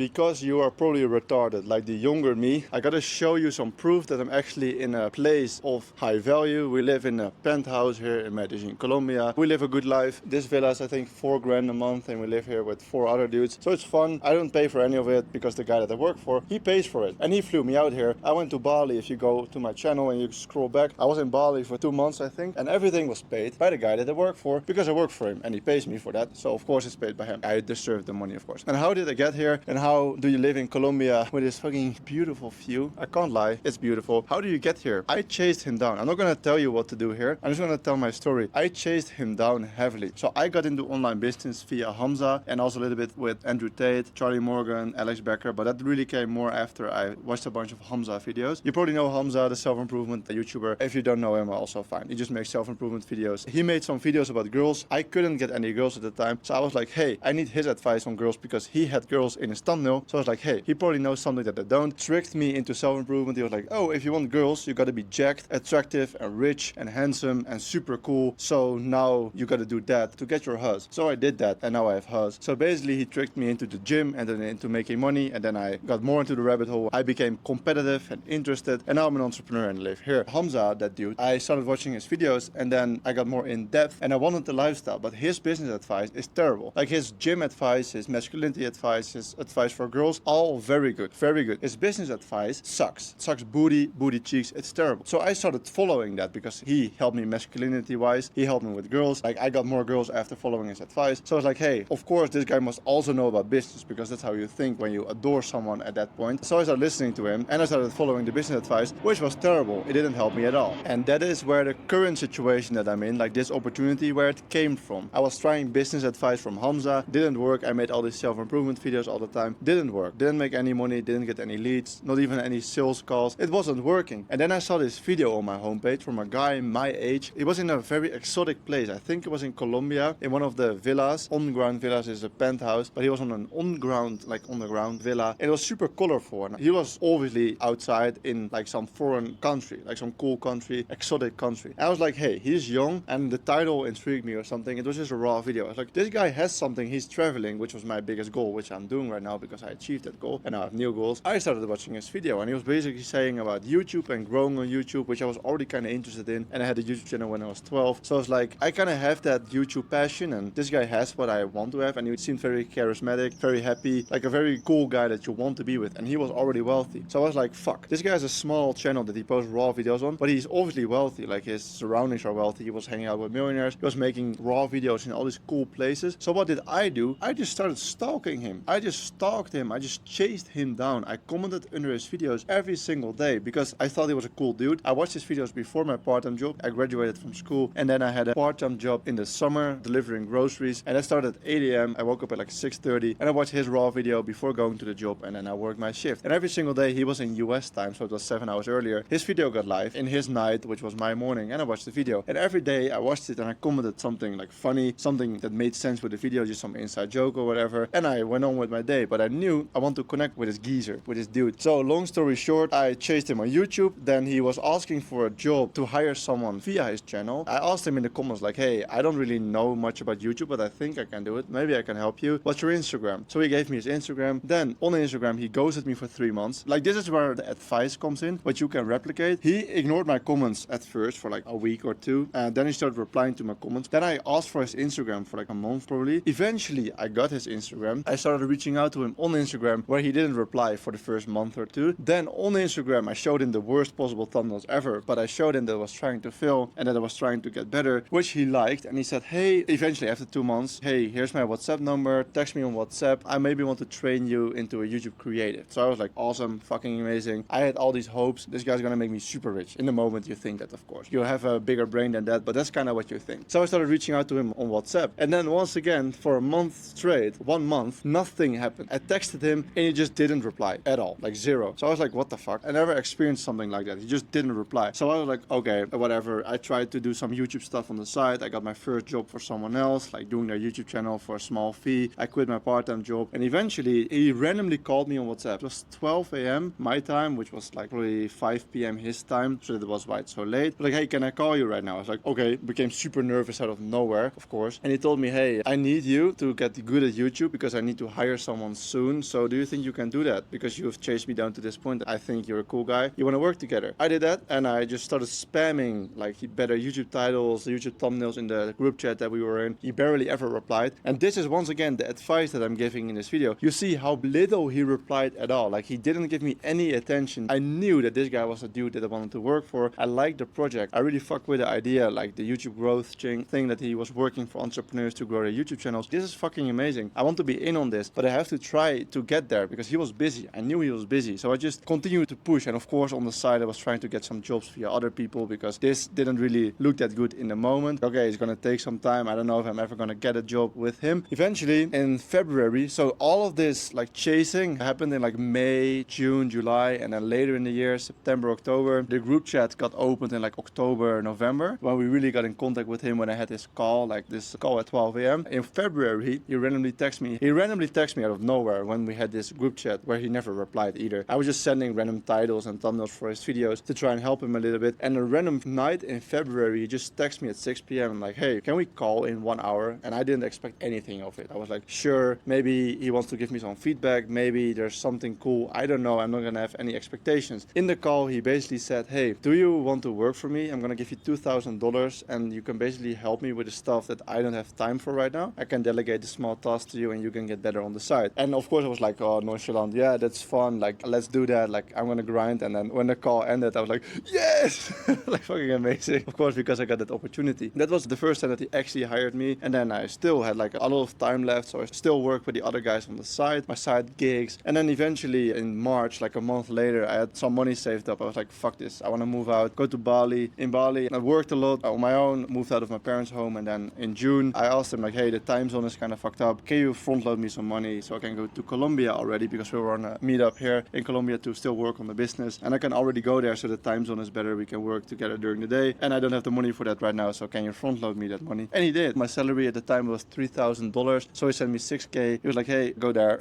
because you are probably retarded, like the younger me. I gotta show you some proof that I'm actually in a place of high value. We live in a penthouse here in Medellin, Colombia. We live a good life. This villa is I think 4 grand a month and we live here with 4 other dudes. So it's fun. I don't pay for any of it because the guy that I work for, he pays for it. And he flew me out here. I went to Bali. If you go to my channel and you scroll back, I was in Bali for 2 months I think. And everything was paid by the guy that I work for because I work for him and he pays me for that. So of course it's paid by him. I deserve the money of course. And how did I get here? And how do you live in Colombia with this fucking beautiful view? I can't lie, it's beautiful. How do you get here? I chased him down. I'm not gonna tell you what to do here. I'm just gonna tell my story. I chased him down heavily. So I got into online business via Hamza and also a little bit with Andrew Tate, Charlie Morgan, Alex Becker, but that really came more after I watched a bunch of Hamza videos. You probably know Hamza, the self-improvement YouTuber. If you don't know him, also fine. He just makes self-improvement videos. He made some videos about girls. I couldn't get any girls at the time. So I was like, hey, I need his advice on girls because he had girls in his thumbnail. So I was like, hey, he probably knows something that I don't. Tricked me into self-improvement. He was like, oh, if you want girls, you gotta be jacked, attractive and rich and handsome and super cool. So now you gotta do that to get your huzz. So I did that and now I have huzz. So basically he tricked me into the gym and then into making money and then I got more into the rabbit hole. I became competitive and interested and now I'm an entrepreneur and live here. Hamza, that dude, I started watching his videos and then I got more in depth and I wanted the lifestyle, but his business advice is terrible. Like his gym advice, his masculinity advice, his advice for girls, all very good, very good. His business advice sucks. It sucks booty cheeks, it's terrible. So I started following that because he helped me masculinity wise, he helped me with girls. Like I got more girls after following his advice. So I was like, hey, of course this guy must also know about business because that's how you think when you adore someone at that point. So I started listening to him and I started following the business advice, which was terrible. It didn't help me at all. And that is where the current situation that I'm in, like this opportunity, where it came from. I was trying business advice from Hamza, didn't work. I made all these self-improvement videos all the time, didn't work. Didn't make any money, didn't get any leads, not even any sales calls. It wasn't working. And then I saw this video on my homepage from a guy my age. It was in a very exotic place. I think it was in Colombia, in one of the villas. On-ground villas is a penthouse, but he was on an on-ground, like underground villa. And it was super colorful. And he was obviously outside in like some foreign country, like some cool country, exotic country. And I was like, hey, he's young and the title intrigued me or something. It was just a raw video. I was like, this guy has something. He's traveling, which was my biggest goal, which I'm doing right now because I achieved that goal and now I have new goals. I started watching his video and he was basically saying about YouTube and growing on YouTube, which I was already kind of interested in. And I had a YouTube channel when I was 12. So I was like, I kind of have that YouTube passion and this guy has what I want to have. And he seemed very charismatic, very happy, like a very cool guy that you want to be with. And he was already wealthy. So I was like, fuck, this guy has a small channel that he posts raw videos on, but he's obviously wealthy. Like his surroundings are wealthy. He was hanging out with millionaires. He was making raw videos in all these cool places. So what did I do? I just started stalking him. I just stalked him. I just chased him down. I commented under his videos every single day because I thought he was a cool dude. I watched his videos before my part-time job. I graduated from school and then I had a part-time job in the summer delivering groceries and I started at 8 a.m. I woke up at like 6:30 and I watched his raw video before going to the job and then I worked my shift. And every single day he was in US time, so it was 7 hours earlier. His video got live in his night, which was my morning, and I watched the video. And every day I watched it and I commented something like funny, something that made sense with the video, just some inside joke or whatever. And I went on with my day, but I knew I want to connect with this geezer, with this dude. So long story short, I chased him on YouTube. Then he was asking for a job to hire someone via his channel. I asked him in the comments like, hey, I don't really know much about YouTube, but I think I can do it. Maybe I can help you. What's your Instagram? So he gave me his Instagram. Then on Instagram, he ghosted me for 3 months. Like this is where the advice comes in, but you can replicate. He ignored my comments at first for like a week or two. And then he started replying to my comments. Then I asked for his Instagram for like a month probably. Eventually, I got his Instagram. I started reaching out to him on Instagram where he didn't reply for the first month or two. Then on Instagram, I showed him the worst possible thumbnails ever, but I showed him that I was trying to film and that I was trying to get better, which he liked. And he said, hey, eventually after 2 months, hey, here's my WhatsApp number. Text me on WhatsApp. I maybe want to train you into a YouTube creative. So I was like, awesome, fucking amazing. I had all these hopes. This guy's gonna make me super rich. In the moment you think that, of course. You have a bigger brain than that, but that's kind of what you think. So I started reaching out to him on WhatsApp. And then once again, for a month straight, 1 month, nothing happened. I texted him and he just didn't reply at all, like zero. So I was like, what the fuck? I never experienced something like that. He just didn't reply. So I was like, okay, whatever. I tried to do some YouTube stuff on the side. I got my first job for someone else, like doing their YouTube channel for a small fee. I quit my part-time job. And eventually he randomly called me on WhatsApp. It was 12 a.m. my time, which was like probably 5 p.m. his time. So that was why it's so late. Like, hey, can I call you right now? I was like, okay. Became super nervous out of nowhere, of course. And he told me, hey, I need you to get good at YouTube because I need to hire someone soon. So do you think you can do that? Because you've chased me down to this point. I think you're a cool guy. You want to work together. I did that, and I just started spamming like better YouTube titles, YouTube thumbnails in the group chat that we were in. He barely ever replied. And this is once again the advice that I'm giving in this video. You see how little he replied at all. Like he didn't give me any attention. I knew that this guy was a dude that I wanted to work for. I liked the project. I really fucked with the idea, like the YouTube growth thing that he was working for entrepreneurs to grow their YouTube channels. This is fucking amazing. I want to be in on this, but I have to try to get there because he was busy. I knew he was busy. So I just continued to push. And of course, on the side, I was trying to get some jobs via other people because this didn't really look that good in the moment. Okay, it's gonna take some time. I don't know if I'm ever gonna get a job with him. Eventually, in February, so all of this like chasing happened in like May, June, July, and then later in the year, September, October. The group chat got opened in like October, November, when we really got in contact with him when I had this call at 12 a.m. In February, he randomly texted me. He randomly texted me out of nowhere when we had this group chat where he never replied either. I was just sending random titles and thumbnails for his videos to try and help him a little bit. And a random night in February, he just texted me at 6 p.m. and like, hey, can we call in 1 hour? And I didn't expect anything of it. I was like, sure, maybe he wants to give me some feedback. Maybe there's something cool. I don't know. I'm not gonna have any expectations. In the call, he basically said, hey, do you want to work for me? I'm gonna give you $2,000 and you can basically help me with the stuff that I don't have time for right now. I can delegate the small tasks to you and you can get better on the side. And of course I was like, oh, nonchalant, yeah, that's fun. Like, let's do that. Like, I'm gonna grind. And then when the call ended, I was like, yes, like fucking amazing. Of course, because I got that opportunity. That was the first time that he actually hired me. And then I still had like a lot of time left. So I still worked with the other guys on the side, my side gigs. And then eventually in March, like a month later, I had some money saved up. I was like, fuck this. I want to move out, go to Bali. In Bali, I worked a lot on my own, moved out of my parents' home. And then in June, I asked him like, hey, the time zone is kind of fucked up. Can you front load me some money so I can go to Colombia already? Because we were on a meetup here in Colombia to still work on the business. And I can already go there so the time zone is better. We can work together during the day. And I don't have the money for that right now. So can you front load me that money? And he did. My salary at the time was $3,000. So he sent me $6K. He was like, hey, go there.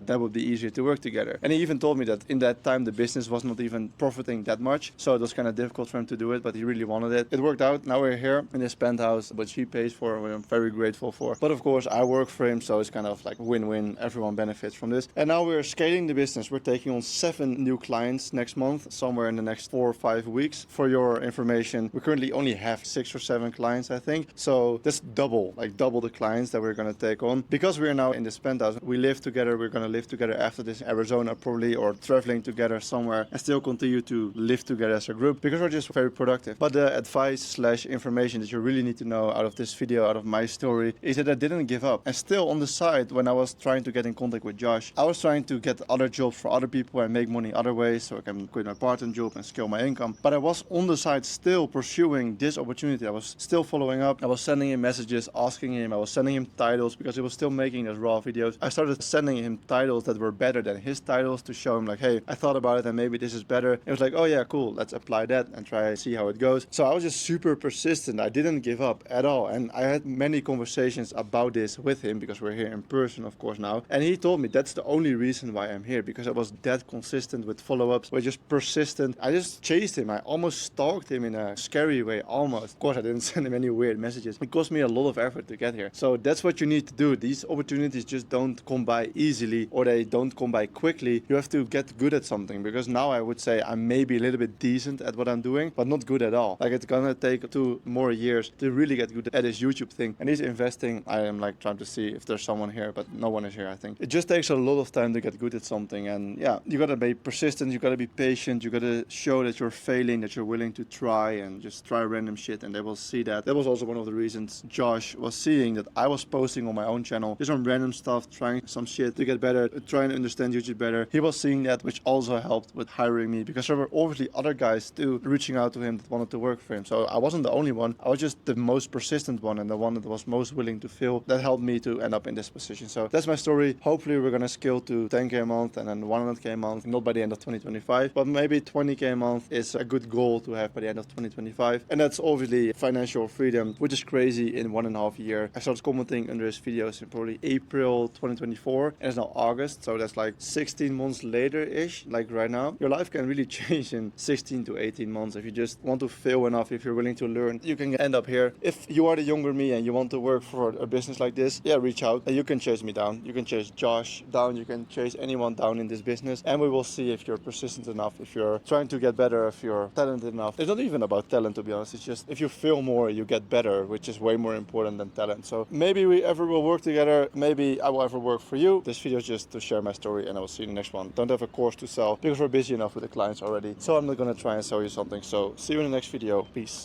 That would be easier to work together. And he even told me that in that time, the business was not even profiting that much. So it was kind of difficult for him to do it, but he really wanted it. It worked out. Now we're here in this penthouse, which he pays for, which I'm very grateful for. But of course, I work for him. So it's kind of like win-win. Everyone benefits from this. And now we're scaling the business. We're taking on 7 new clients next month, somewhere in the next 4 or 5 weeks. For your information, we currently only have 6 or 7 clients, I think. So that's double the clients that we're going to take on. Because we're now in this penthouse, we live together. We're going to live together after this in Arizona probably, or traveling together somewhere and still continue to live together as a group because we're just very productive. But the advice/information that you really need to know out of this video, out of my story, is that I didn't give up. And still on the side, when I was trying to get in contact with Josh, I was trying to get other jobs for other people and make money other ways so I can quit my part-time job and scale my income. But I was on the side still pursuing this opportunity. I was still following up. I was sending him messages, asking him. I was sending him titles because he was still making those raw videos. I started sending him titles that were better than his titles to show him like, hey, I thought about it and maybe this is better. It was like, oh yeah, cool. Let's apply that and try and see how it goes. So I was just super persistent. I didn't give up at all. And I had many conversations about this with him because we're here in person, of course, now. And he told me that's the only reason why I'm here, because I was that consistent with follow-ups. We're just persistent. I just chased him. I almost stalked him in a scary way, almost. Of course, I didn't send him any weird messages. It cost me a lot of effort to get here. So that's what you need to do. These opportunities just don't come by easily, or they don't come by quickly. You have to get good at something, because now I would say I'm maybe a little bit decent at what I'm doing, but not good at all. Like, it's gonna take 2 more years to really get good at this YouTube thing. And he's investing. I am like trying to see if there's someone here, but no one is here, I think. It just takes a lot of time to get good at something. And yeah, you gotta be persistent, you gotta be patient, you gotta show that you're failing, that you're willing to try and just try random shit, and they will see that. That was also one of the reasons Josh was seeing that I was posting on my own channel just on random stuff, trying some shit to get better, trying to understand YouTube better. He was seeing that, which also helped with hiring me, because there were obviously other guys too reaching out to him that wanted to work for him. So I wasn't the only one. I was just the most persistent one and the one that was most willing to fail. That helped me to end up in this position. So that's my story. Hopefully we're gonna scale to 10K a month and then 100K a month, not by the end of 2025, but maybe 20K a month is a good goal to have by the end of 2025. And that's obviously financial freedom, which is crazy in 1.5 years. I started commenting under his videos in probably April 2024, and it's now August, so that's like 16 months later-ish, like right now. Your life can really change in 16 to 18 months if you just want to fail enough, if you're willing to learn. You can end up here. If you are the younger me and you want to work for a business like this, yeah, reach out and you can chase me down. You can chase Josh down, you can chase anyone down in this business, and we will see if you're persistent enough, if you're trying to get better, if you're talented enough. It's not even about talent, to be honest. It's just if you feel more, you get better, which is way more important than talent. So maybe we ever will work together. Maybe I will ever work for you. This video is just to share my story, and I will see you in the next one. Don't have a course to sell because we're busy enough with the clients already. So I'm not going to try and sell you something. So see you in the next video. Peace.